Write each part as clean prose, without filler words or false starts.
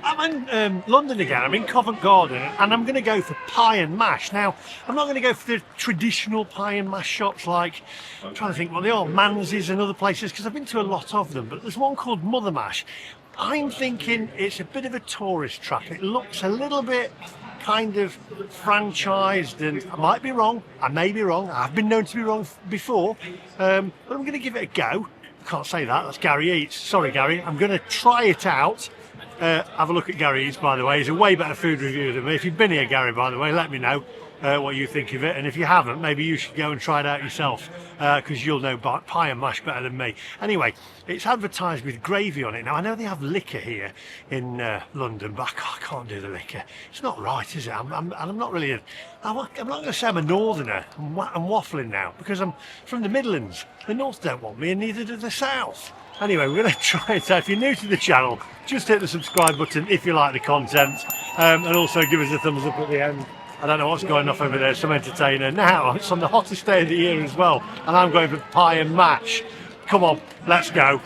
I'm in London again. I'm in Covent Garden, and I'm going to go for pie and mash. Now, I'm not going to go for the traditional pie and mash shops like, I'm trying to think what they are, Manzi's and other places, because I've been to a lot of them, but there's one called Mother Mash. I'm thinking it's a bit of a tourist trap. It looks a little bit kind of franchised, and I might be wrong, I may be wrong, I've been known to be wrong before, but I'm going to give it a go. I can't say that, that's Gary Eats. Sorry Gary, I'm going to try it out. Have a look at Gary Eats, by the way. He's a way better food reviewer than me. If you've been here, Gary, by the way, let me know what you think of it. And if you haven't, maybe you should go and try it out yourself, because you'll know pie and mash better than me. Anyway, it's advertised with gravy on it. Now, I know they have liquor here in London, but I can't do the liquor. It's not right, is it? I'm not really... I'm not going to say I'm a northerner. I'm waffling now, because I'm from the Midlands. The North don't want me, and neither do the South. Anyway, we're going to try it out. If you're new to the channel, just hit the subscribe button if you like the content, and also give us a thumbs up at the end. I don't know what's going off over there, some entertainer. Now, it's on the hottest day of the year as well, and I'm going for pie and mash. Come on, let's go.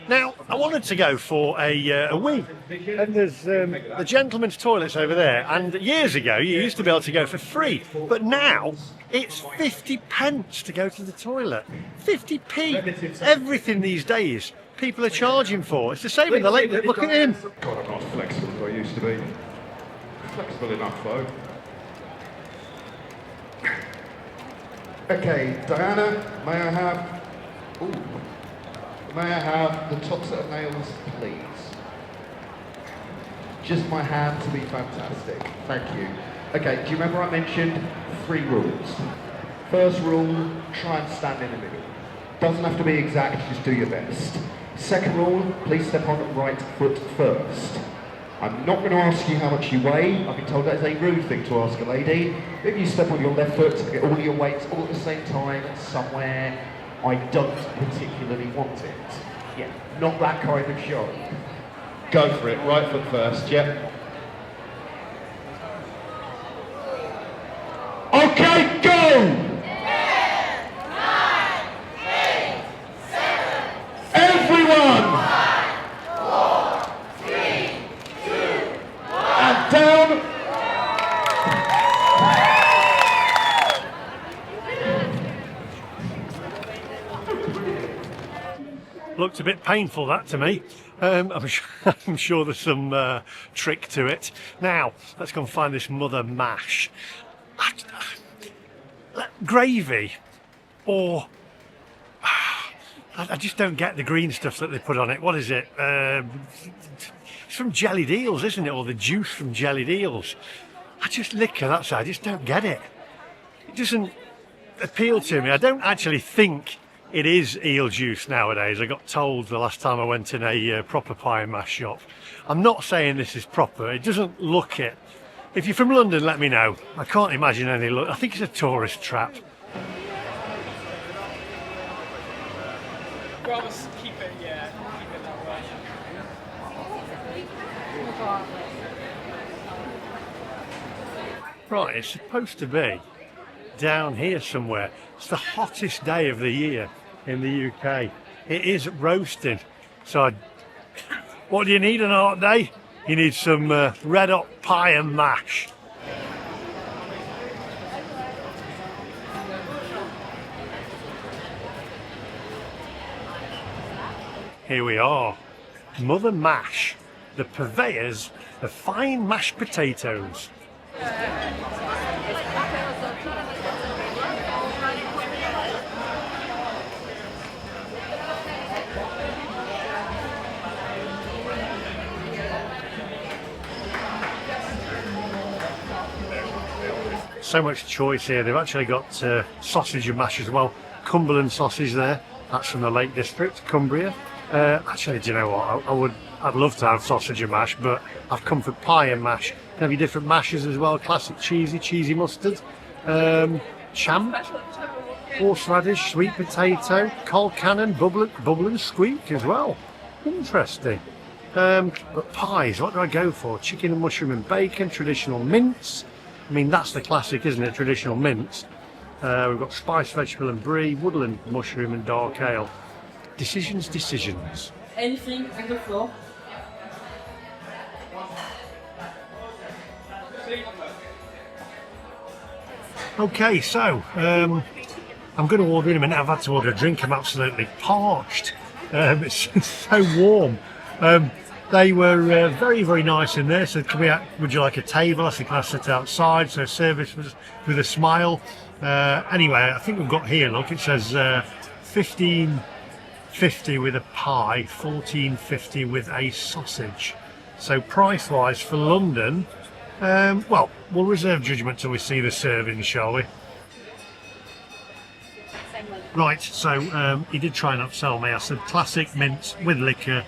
Now, I wanted to go for a wee, and there's the gentleman's toilets over there, and years ago you used to be able to go for free, but now it's 50 pence to go to the toilet. 50p! Everything these days people are charging for. It's the same in the lake. Look at him! God, I'm not as flexible as I used to be. Flexible enough though. Okay, Diana, may I have... Ooh. May I have the top set of nails, please? Just my hand to be fantastic. Thank you. Okay, do you remember I mentioned 3 rules? First rule, try and stand in the middle. Doesn't have to be exact, just do your best. Second rule, please step on the right foot first. I'm not going to ask you how much you weigh. I've been told that is a rude thing to ask a lady. If you step on your left foot, get all your weight all at the same time somewhere, I don't particularly want it. Yeah, not that kind of show. Go for it, right foot first, yep. Okay, go! 10, 9, 8, 7, everyone! 5, 4, 3, 2, 1. And down. Looked a bit painful, that, to me. I'm sure there's some trick to it. Now, let's go and find this Mother Mash. Gravy, or... I just don't get the green stuff that they put on it. What is it? It's from jellied eels, isn't it? Or the juice from jellied eels. Liquor, that's it. I just don't get it. It doesn't appeal to me. I don't actually think it is eel juice nowadays. I got told the last time I went in a proper pie and mash shop. I'm not saying this is proper. It doesn't look it. If you're from London, let me know. I can't imagine any look. I think it's a tourist trap. Rather keep it, yeah, keep it that way. Right, it's supposed to be down here somewhere. It's the hottest day of the year in the UK. It is roasting. So what do you need on a hot day? You need some red hot pie and mash. Here we are. Mother Mash, the purveyors of fine mashed potatoes. So much choice here. They've actually got sausage and mash as well. Cumberland sausage there. That's from the Lake District, Cumbria. Actually, do you know what? I'd love to have sausage and mash, but I've come for pie and mash. They have your different mashes as well. Classic cheesy mustard, champ, horseradish, sweet potato, cold cannon, bubble and squeak as well. Interesting. But pies, what do I go for? Chicken and mushroom and bacon, traditional mince. I mean, that's the classic, isn't it? Traditional mince. We've got spiced vegetable and brie, woodland mushroom and dark ale. Decisions, decisions. Anything on the floor? Okay, so I'm going to order in a minute. I've had to order a drink. I'm absolutely parched. It's so warm. They were very, very nice in there. So, would you like a table? I said, can I sit outside? So, service was with a smile. Anyway, I think we've got here. Look, it says $15.50 with a pie, $14.50 with a sausage. So, price-wise for London, well, we'll reserve judgment till we see the serving, shall we? Right, so he did try and upsell me. I said classic mince with liquor.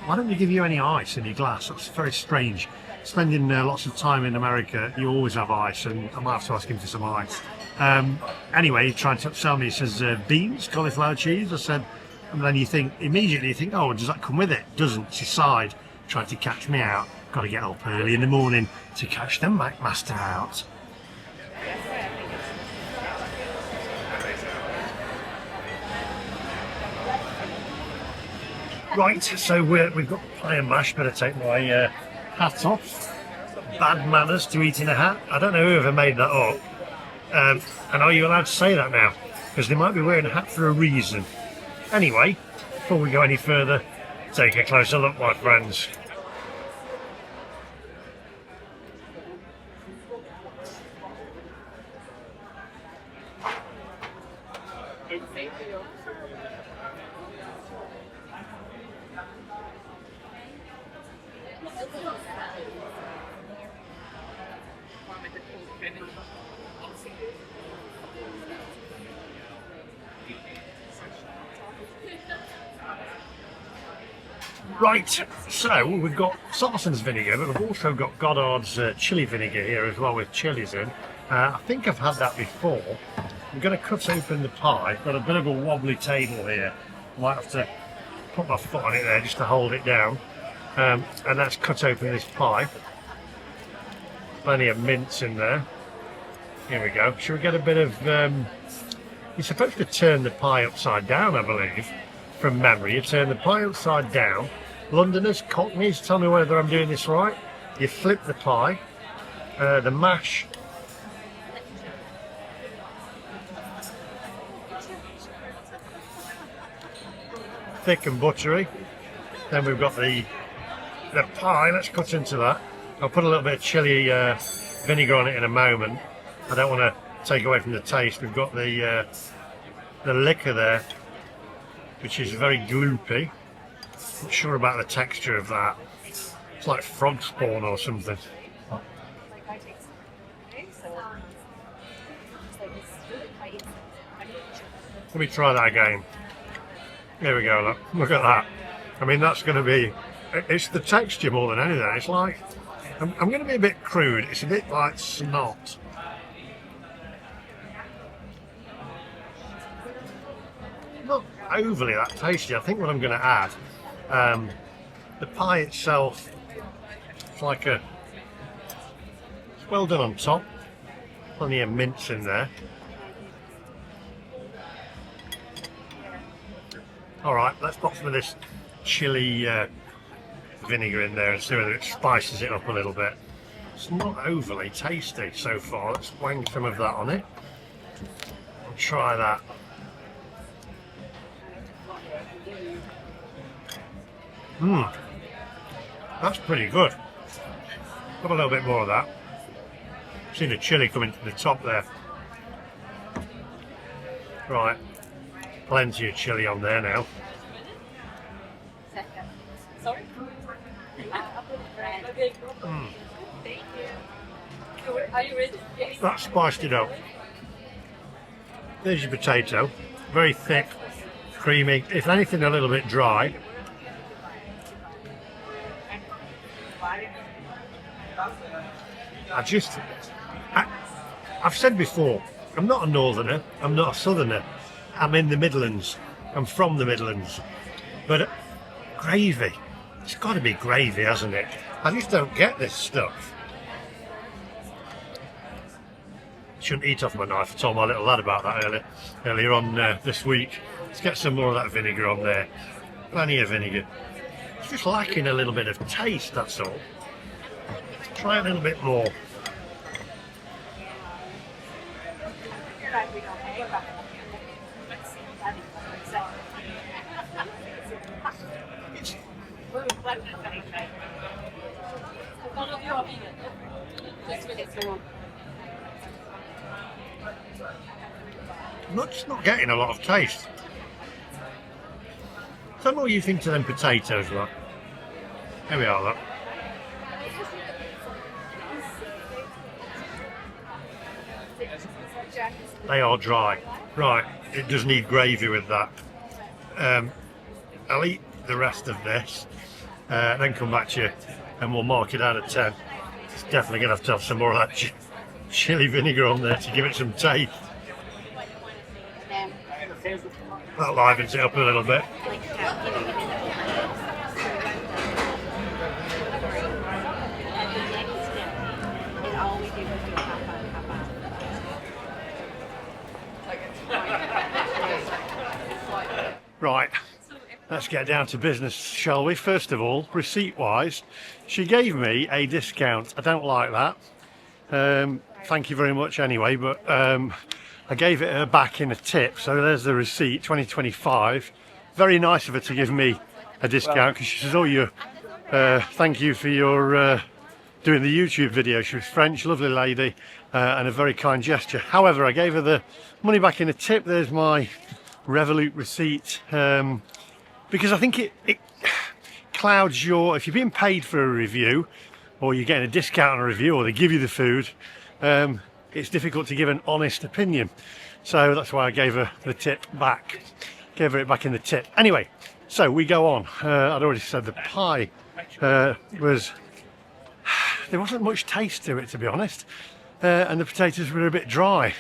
Why don't they give you any ice in your glass? That's very strange. Spending lots of time in America, you always have ice, and I might have to ask him for some ice. Anyway, he tried to upsell me. He says beans, cauliflower cheese. I said, and then immediately you think, oh, does that come with it? Doesn't. It's his side. Tried to catch me out. Got to get up early in the morning to catch the McMaster out. Right, so we've got pie and mash. Better take my hat off. Bad manners to eat in a hat. I don't know whoever made that up. And are you allowed to say that now? Because they might be wearing a hat for a reason. Anyway, before we go any further, take a closer look, my friends. Right, so we've got Sarsen's vinegar, but we've also got Goddard's chilli vinegar here as well with chilies in. I think I've had that before. I'm going to cut open the pie. Got a bit of a wobbly table here. Might have to put my foot on it there just to hold it down. And let's cut open this pie. Plenty of mince in there. Here we go. Should we get a bit of... you're supposed to turn the pie upside down, I believe, from memory. You turn the pie upside down. Londoners, Cockneys, tell me whether I'm doing this right. You flip the pie. The mash... thick and buttery. Then we've got the pie. Let's cut into that. I'll put a little bit of chili vinegar on it in a moment. I don't want to take away from the taste. We've got the liquor there, which is very gloopy. Not sure about the texture of that. It's like frog spawn or something. Let me try that again. Here we go, look at that. I mean, that's going to be, it's the texture more than anything. It's like, I'm going to be a bit crude. It's a bit like snot. Not overly that tasty. I think what I'm going to add, the pie itself, it's like it's well done on top. Plenty of mince in there. Alright, let's pop some of this chili vinegar in there and see whether it spices it up a little bit. It's not overly tasty so far. Let's wang some of that on it. I'll try that. That's pretty good. Got a little bit more of that. See the chili coming to the top there. Right. Plenty of chili on there now. Sorry? Are you ready? Yes. That spiced it up. There's your potato. Very thick, creamy. If anything, a little bit dry. I've said before, I'm not a northerner, I'm not a southerner. I'm in the Midlands. I'm from the Midlands. But gravy, It's got to be gravy, hasn't it? I just don't get this stuff. Shouldn't eat off my knife. I told my little lad about that earlier on this week. Let's get some more of that vinegar on there. Plenty of vinegar. It's just lacking a little bit of taste, that's all. Try a little bit more. I'm just not getting a lot of taste. Tell me what you think to them potatoes, look. There we are, look. They are dry. Right, it does need gravy with that. I'll eat the rest of this, then come back to you and we'll mark it out of 10. It's definitely going to have some more of that chili vinegar on there to give it some taste. That livens it up a little bit. Right, let's get down to business, shall we? First of all, receipt-wise, she gave me a discount. I don't like that. Thank you very much anyway, but I gave it her back in a tip, so there's the receipt, 2025. Very nice of her to give me a discount, because she says, oh, thank you for your doing the YouTube video. She was French, lovely lady, and a very kind gesture. However, I gave her the money back in a tip. There's my Revolut receipt, because I think it clouds if you're being paid for a review, or you're getting a discount on a review, or they give you the food, it's difficult to give an honest opinion. So that's why I gave her the tip back. Gave her it back in the tip. Anyway, so we go on. I'd already said the pie there wasn't much taste to it, to be honest, and the potatoes were a bit dry.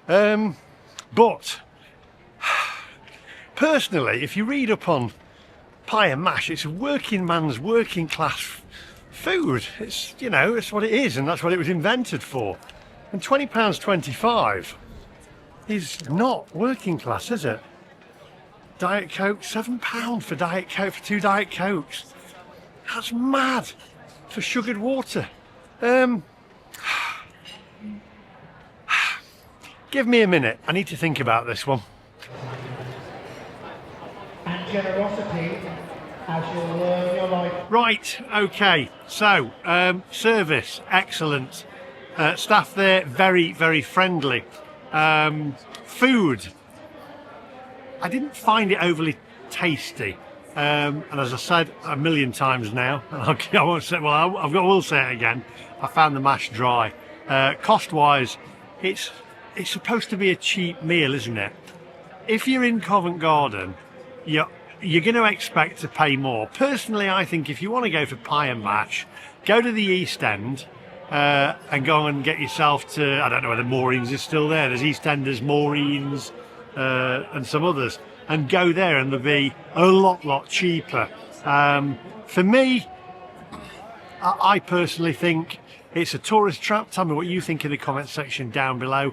But personally, if you read up on pie and mash, it's a working man's working class food. It's, you know, it's what it is, and that's what it was invented for. And £20.25 is not working class, is it? Diet Coke, £7 for Diet Coke, for 2 Diet Cokes. That's mad for sugared water. Give me a minute. I need to think about this one. And generosity as you'll learn your life. Right, okay. So, service, excellent. Staff there, very, very friendly. Food, I didn't find it overly tasty. And as I said a million times now, I won't say. Well, I will say it again. I found the mash dry. Cost-wise, it's supposed to be a cheap meal, isn't it? If you're in Covent Garden, you're going to expect to pay more. Personally, I think if you want to go for pie and mash, go to the East End and go and get yourself to, I don't know whether Maureen's is still there. There's EastEnders, Maureen's, and some others. And go there and they'll be a lot cheaper. For me, I personally think it's a tourist trap. Tell me what you think in the comment section down below.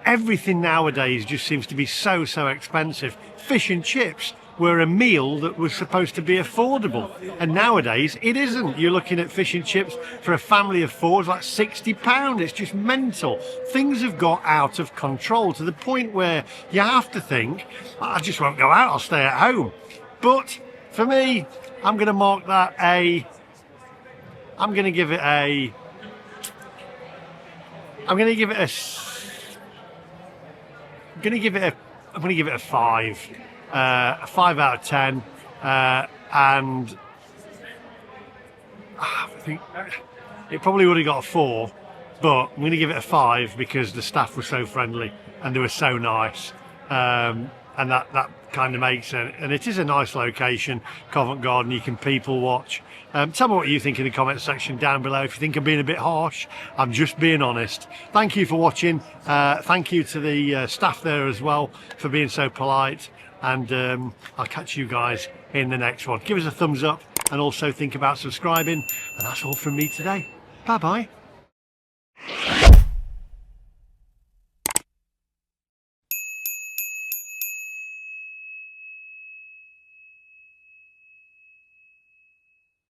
Everything nowadays just seems to be so expensive. Fish and chips were a meal that was supposed to be affordable, and nowadays it isn't. You're looking at fish and chips for a family of 4, it's like £60. It's just mental. Things have got out of control to the point where you have to think, I just won't go out, I'll stay at home. But for me, I'm going to mark that I'm going to give it a 5. A 5 out of 10, and I think it probably would have got a 4, but I'm going to give it a 5 because the staff were so friendly and they were so nice, and that kind of makes it. And it is a nice location, Covent Garden. You can people watch. Tell me what you think in the comment section down below. If you think I'm being a bit harsh, I'm just being honest. Thank you for watching. Thank you to the staff there as well for being so polite. And I'll catch you guys in the next one. Give us a thumbs up and also think about subscribing. And that's all from me today. Bye bye.